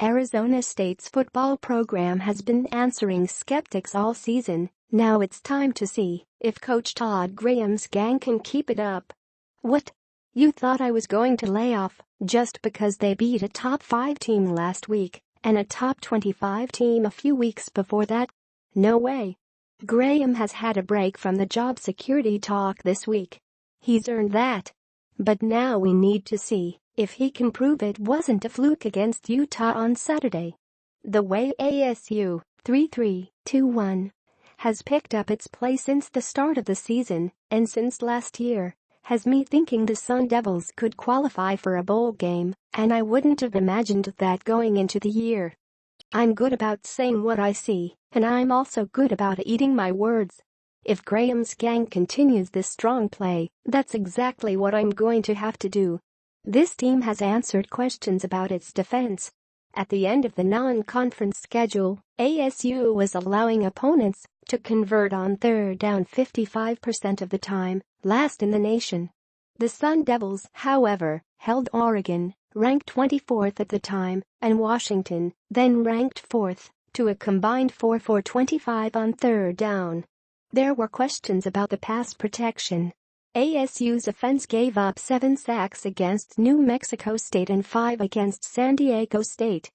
Arizona State's football program has been answering skeptics all season. Now it's time to see if Coach Todd Graham's gang can keep it up. What? You thought I was going to lay off just because they beat a top 5 team last week and a top 25 team a few weeks before that? No way. Graham has had a break from the job security talk this week. He's earned that. But now we need to see if he can prove it wasn't a fluke against Utah on Saturday. The way ASU 3-3-2-1 has picked up its play since the start of the season and since last year has me thinking the Sun Devils could qualify for a bowl game, and I wouldn't have imagined that going into the year. I'm good about saying what I see, and I'm also good about eating my words. If Graham's gang continues this strong play, that's exactly what I'm going to have to do. This team has answered questions about its defense. At the end of the non-conference schedule, ASU was allowing opponents to convert on third down 55% of the time, last in the nation. The Sun Devils, however, held Oregon, ranked 24th at the time, and Washington, then ranked 4th, to a combined 4 for 25 on third down. There were questions about the pass protection. ASU's offense gave up 7 sacks against New Mexico State and 5 against San Diego State.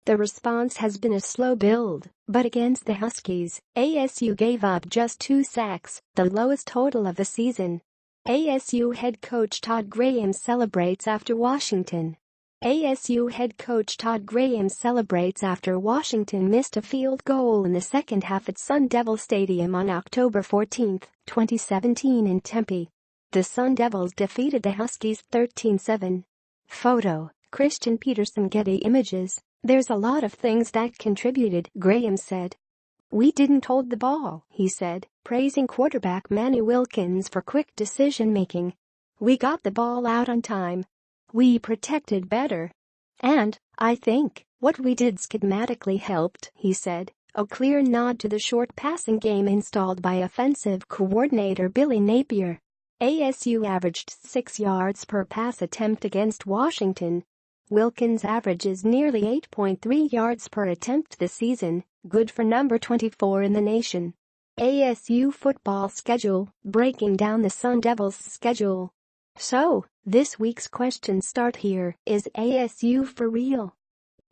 The response has been a slow build, but against the Huskies, ASU gave up just 2 sacks, the lowest total of the season. ASU head coach Todd Graham celebrates after Washington. ASU head coach Todd Graham celebrates after Washington missed a field goal in the second half at Sun Devil Stadium on October 14, 2017 in Tempe. The Sun Devils defeated the Huskies 13-7. Photo, Christian Peterson. Getty Images. There's a lot of things that contributed, Graham said. We didn't hold the ball, he said, praising quarterback Manny Wilkins for quick decision-making. We got the ball out on time. We protected better. And, I think, what we did schematically helped, he said, a clear nod to the short passing game installed by offensive coordinator Billy Napier. ASU averaged 6 yards per pass attempt against Washington. Wilkins averages nearly 8.3 yards per attempt this season, good for number 24 in the nation. ASU football schedule, breaking down the Sun Devils' schedule. So, this week's questions start here. Is ASU for real?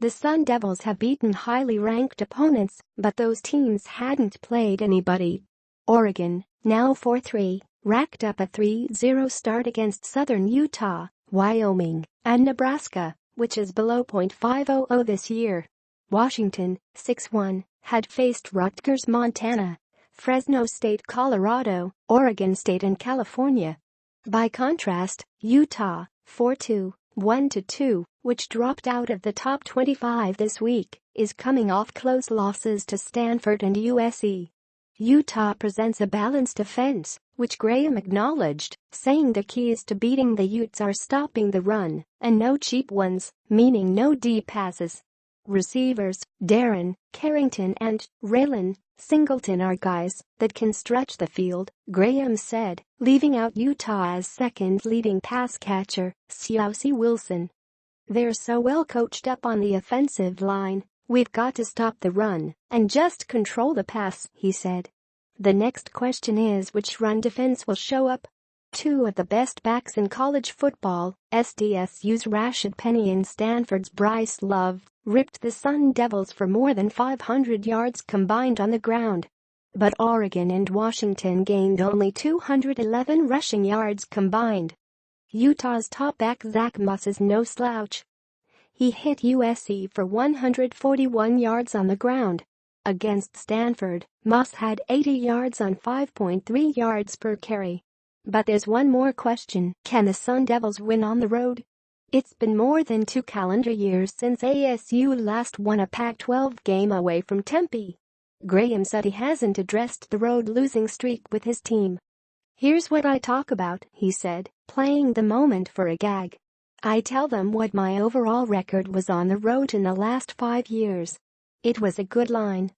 The Sun Devils have beaten highly ranked opponents, but those teams hadn't played anybody. Oregon, now 4-3, racked up a 3-0 start against Southern Utah, Wyoming, and Nebraska, which is below .500 this year. Washington, 6-1, had faced Rutgers, Montana, Fresno State, Colorado, Oregon State, and California. By contrast, Utah, 4-2, 1-2, which dropped out of the top 25 this week, is coming off close losses to Stanford and USC. Utah presents a balanced offense, which Graham acknowledged, saying the keys to beating the Utes are stopping the run, and no cheap ones, meaning no deep passes. Receivers, Darren, Carrington and Raylan Singleton are guys that can stretch the field, Graham said, leaving out Utah as second leading pass catcher, C.O.C. Wilson. They're so well coached up on the offensive line, we've got to stop the run and just control the pass, he said. The next question is which run defense will show up. 2 of the best backs in college football, SDSU's Rashad Penny and Stanford's Bryce Love, ripped the Sun Devils for more than 500 yards combined on the ground. But Oregon and Washington gained only 211 rushing yards combined. Utah's top back Zach Moss is no slouch. He hit USC for 141 yards on the ground. Against Stanford, Moss had 80 yards on 5.3 yards per carry. But there's one more question. Can the Sun Devils win on the road? It's been more than 2 calendar years since ASU last won a Pac-12 game away from Tempe. Graham said he hasn't addressed the road losing streak with his team. Here's what I talk about, he said, playing the moment for a gag. I tell them what my overall record was on the road in the last 5 years. It was a good line.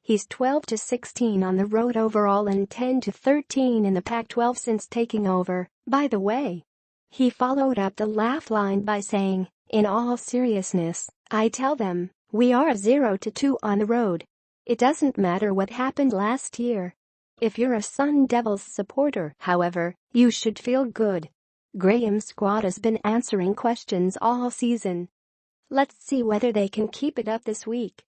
He's 12-16 on the road overall and 10-13 in the Pac-12 since taking over, by the way. He followed up the laugh line by saying, In all seriousness, I tell them, we are 0-2 on the road. It doesn't matter what happened last year. If you're a Sun Devils supporter, however, you should feel good. Graham's squad has been answering questions all season. Let's see whether they can keep it up this week.